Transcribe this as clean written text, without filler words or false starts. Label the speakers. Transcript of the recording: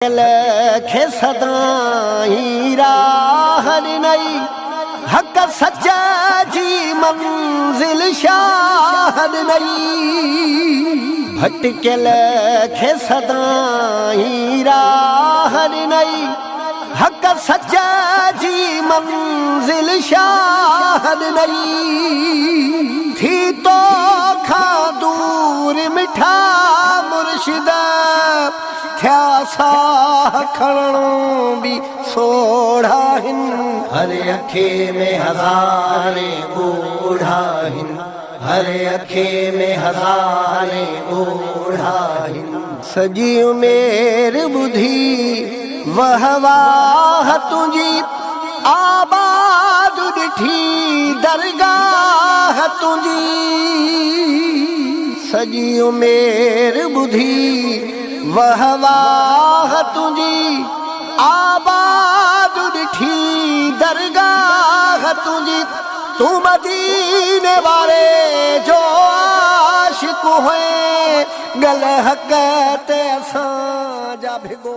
Speaker 1: खे सदाई राह ॾिनई हक़ सच जी मंज़िल शाह ॾिनई भटकियल खे सदाई राह ॾिनई हक़ सच जी मंज़िल शाह ॾिनई थी तो खां दूर मिठा मुर्शिद थिया साह खणणो बि सोढ़ा हिन हर अखे में हज़ारे ॻोढ़ा हिन हर अखे में हज़ारे ॻोढ़ा हिन सॼी उमेर ॿुधी वाह वाह तुंहिंजी आबाद ॾिठी दरगाह तुंहिंजी सॼी उमेर ॿुधी वाह वाह तुंहिंजी आबाद ॾिठी दरगाह तुंहिंजी तूं मदीने वारे जो आशिक़ हुए गल हक़ ते असां जा भिगो